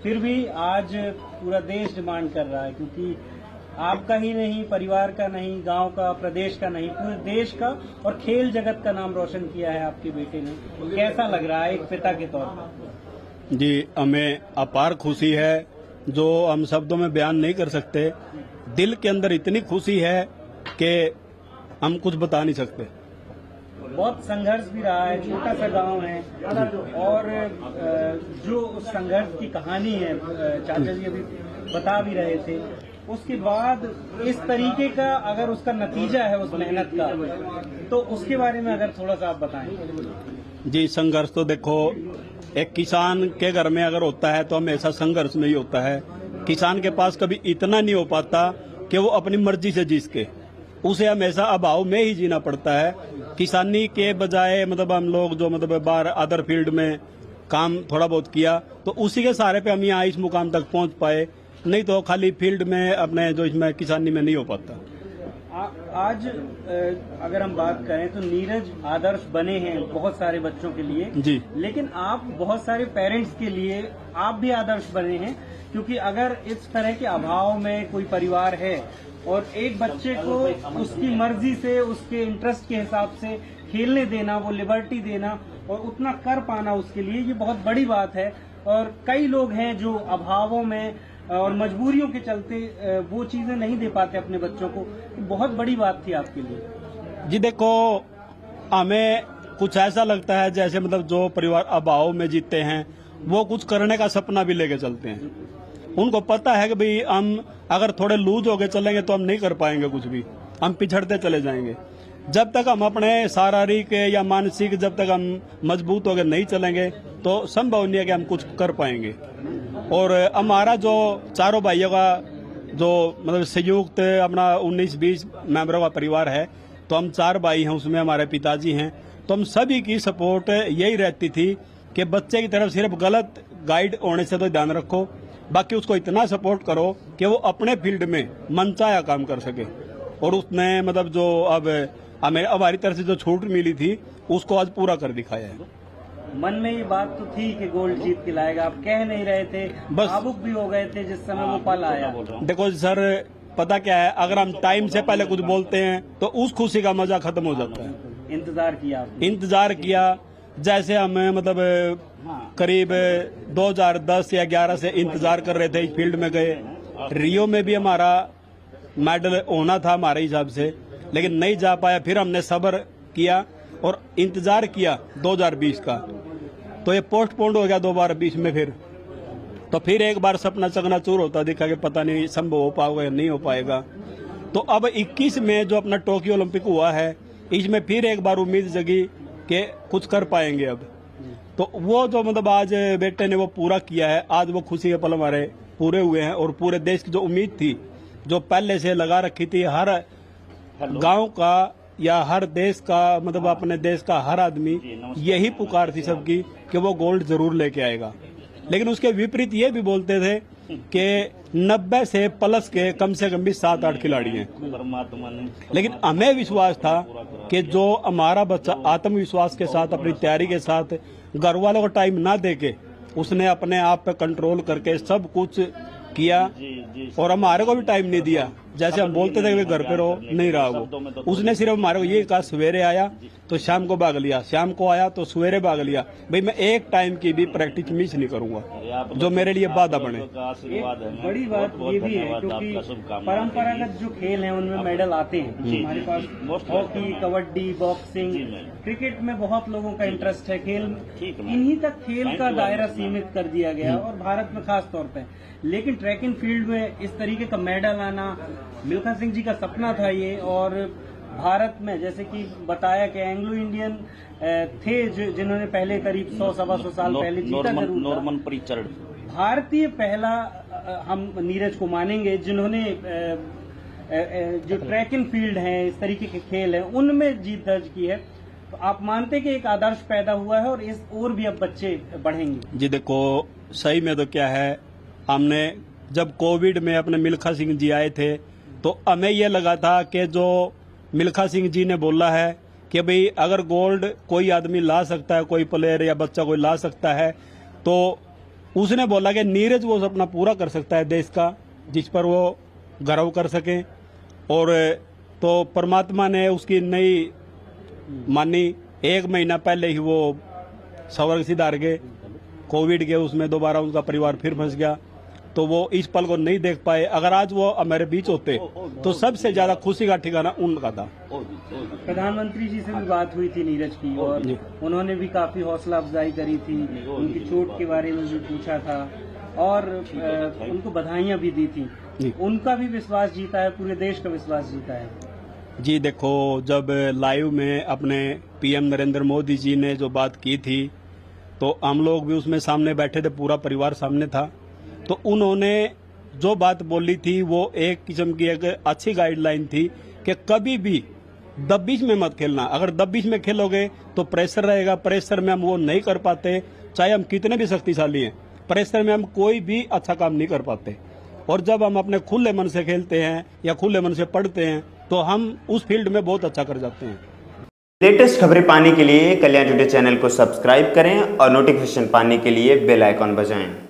फिर भी आज पूरा देश डिमांड कर रहा है, क्योंकि आपका ही नहीं, परिवार का नहीं, गांव का, प्रदेश का नहीं, पूरे देश का और खेल जगत का नाम रोशन किया है आपके बेटे ने। कैसा लग रहा है एक पिता के तौर पर? जी, हमें अपार खुशी है जो हम शब्दों में बयान नहीं कर सकते। दिल के अंदर इतनी खुशी है कि हम कुछ बता नहीं सकते। बहुत संघर्ष भी रहा है, छोटा सा गांव है, और जो उस संघर्ष की कहानी है चाचा जी अभी बता भी रहे थे, उसके बाद इस तरीके का अगर उसका नतीजा है उस मेहनत का, तो उसके बारे में अगर थोड़ा सा आप बताएं। जी, संघर्ष तो देखो, एक किसान के घर में अगर होता है तो हमेशा संघर्ष में ही होता है। किसान के पास कभी इतना नहीं हो पाता कि वो अपनी मर्जी से जी सके, उसे हमेशा अभाव में ही जीना पड़ता है। किसानी के बजाय मतलब हम लोग जो मतलब बाहर अदर फील्ड में काम थोड़ा बहुत किया, तो उसी के सहारे पे हम यहाँ इस मुकाम तक पहुंच पाए, नहीं तो खाली फील्ड में अपने जो इसमें किसानी में नहीं हो पाता। आज अगर हम बात करें तो नीरज आदर्श बने हैं बहुत सारे बच्चों के लिए जी, लेकिन आप बहुत सारे पेरेंट्स के लिए आप भी आदर्श बने हैं, क्योंकि अगर इस तरह के अभाव में कोई परिवार है और एक बच्चे को उसकी मर्जी से, उसके इंटरेस्ट के हिसाब से खेलने देना, वो लिबर्टी देना और उतना कर पाना, उसके लिए ये बहुत बड़ी बात है। और कई लोग हैं जो अभावों में और मजबूरियों के चलते वो चीजें नहीं दे पाते अपने बच्चों को। बहुत बड़ी बात थी आपके लिए। जी देखो, हमें कुछ ऐसा लगता है जैसे मतलब जो परिवार अभाव में जीते हैं वो कुछ करने का सपना भी लेके चलते हैं। उनको पता है कि भाई हम अगर थोड़े लूज होके चलेंगे तो हम नहीं कर पाएंगे कुछ भी, हम पिछड़ते चले जाएंगे। जब तक हम अपने शारीरिक या मानसिक जब तक हम मजबूत होकर नहीं चलेंगे तो संभव नहीं है कि हम कुछ कर पाएंगे। और हमारा जो चारों भाइयों का जो मतलब संयुक्त अपना 19-20 मेंबरों का परिवार है, तो हम 4 भाई हैं, उसमें हमारे पिताजी हैं, तो हम सभी की सपोर्ट यही रहती थी कि बच्चे की तरफ सिर्फ गलत गाइड होने से तो ध्यान रखो, बाकी उसको इतना सपोर्ट करो कि वो अपने फील्ड में मनचाहा काम कर सके। और उसने मतलब जो अब हमें हमारी तरफ से जो छूट मिली थी उसको आज पूरा कर दिखाया है। मन में ये बात तो थी कि गोल्ड जीत के लाएगा, आप कह नहीं रहे थे, बस भावुक भी हो गए थे जिस समय वो पल आया। देखो सर, पता क्या है, अगर हम टाइम से पहले कुछ बोलते हैं तो उस खुशी का मजा खत्म हो जाता है। इंतजार किया जैसे हमें मतलब करीब 2010 या 11 से इंतजार कर रहे थे, इस फील्ड में गए। रियो में भी हमारा मेडल होना था हमारे हिसाब से, लेकिन नहीं जा पाया। फिर हमने सब्र किया और इंतजार किया 2020 का, तो ये पोस्टपोन्ड हो गया 2020 में। फिर एक बार सपना चकनाचूर होता दिखा कि पता नहीं संभव हो पाएगा या नहीं हो पाएगा। तो अब 21 में जो अपना टोक्यो ओलंपिक हुआ है, इसमें फिर एक बार उम्मीद जगी कि कुछ कर पाएंगे अब। तो वो जो मतलब आज बेटे ने वो पूरा किया है, आज वो खुशी के पल हमारे पूरे हुए हैं। और पूरे देश की जो उम्मीद थी, जो पहले से लगा रखी थी हर गांव का या हर देश का, मतलब अपने देश का हर आदमी, यही पुकार थी सबकी कि वो गोल्ड जरूर लेके आएगा। लेकिन उसके विपरीत ये भी बोलते थे कि 90 से प्लस के कम से कम भी 7-8 खिलाड़ी हैं। लेकिन हमें विश्वास था कि जो हमारा बच्चा आत्मविश्वास के साथ, अपनी तैयारी के साथ, घर वालों को टाइम ना देके उसने अपने आप पे कंट्रोल करके सब कुछ किया, और हमारे को भी टाइम नहीं दिया। जैसे हम बोलते थे कि घर पे रहो, नहीं रहा वो। उसने सिर्फ हमारे को ये कहा, सवेरे आया तो शाम को भाग लिया, शाम को आया तो सवेरे भाग लिया। भाई मैं एक टाइम की भी प्रैक्टिस मिस नहीं करूंगा जो मेरे लिए बाधा बने। बड़ी बात ये भी है क्योंकि परंपरागत जो खेल हैं उनमें मेडल आते हैं हमारे पास। हॉकी, कबड्डी, बॉक्सिंग, क्रिकेट में बहुत लोगों का इंटरेस्ट है। खेल इन्हीं तक खेल का दायरा सीमित कर दिया गया और भारत में खास तौर पे। लेकिन ट्रैक एंड फील्ड में इस तरीके का मेडल आना मिल्खा सिंह जी का सपना था ये। और भारत में जैसे कि बताया कि एंग्लो इंडियन थे जिन्होंने पहले करीब 100-125 साल पहले जीता जरूर नॉर्मन प्रीचर्ड। भारतीय पहला हम नीरज को मानेंगे जिन्होंने जो ट्रैक एंड फील्ड है, इस तरीके के खेल है, उनमें जीत दर्ज की है। तो आप मानते कि एक आदर्श पैदा हुआ है और इस और भी अब बच्चे बढ़ेंगे? जी देखो, सही में तो क्या है, हमने जब कोविड में अपने मिल्खा सिंह जी आए थे तो हमें ये लगा था कि जो मिल्खा सिंह जी ने बोला है कि भाई अगर गोल्ड कोई आदमी ला सकता है, कोई प्लेयर या बच्चा कोई ला सकता है, तो उसने बोला कि नीरज वो सपना पूरा कर सकता है देश का, जिस पर वो गर्व कर सके। और तो परमात्मा ने उसकी नई मानी। 1 महीना पहले ही वो स्वर्ग सिधार गए कोविड के उसमें, दोबारा उनका परिवार फिर फंस गया, तो वो इस पल को नहीं देख पाए। अगर आज वो हमारे बीच होते तो सबसे ज्यादा खुशी का ठिकाना उनका था। प्रधानमंत्री जी से भी बात हुई थी नीरज की, और उन्होंने भी काफी हौसला अफजाई करी थी, उनकी चोट के बारे में भी पूछा था और उनको बधाइयां भी दी थी। उनका भी विश्वास जीता है, पूरे देश का विश्वास जीता है। जी देखो, जब लाइव में अपने पीएम नरेंद्र मोदी जी ने जो बात की थी तो हम लोग भी उसमें सामने बैठे थे, पूरा परिवार सामने था। तो उन्होंने जो बात बोली थी वो एक किस्म की एक अच्छी गाइडलाइन थी कि कभी भी दबिश में मत खेलना। अगर दबिश में खेलोगे तो प्रेशर रहेगा, प्रेशर में हम वो नहीं कर पाते, चाहे हम कितने भी शक्तिशाली हैं, प्रेशर में हम कोई भी अच्छा काम नहीं कर पाते। और जब हम अपने खुले मन से खेलते हैं या खुले मन से पढ़ते हैं तो हम उस फील्ड में बहुत अच्छा कर जाते हैं। लेटेस्ट खबरें पाने के लिए कल्याण टुडे चैनल को सब्सक्राइब करें और नोटिफिकेशन पाने के लिए बेल आइकॉन बजाएं।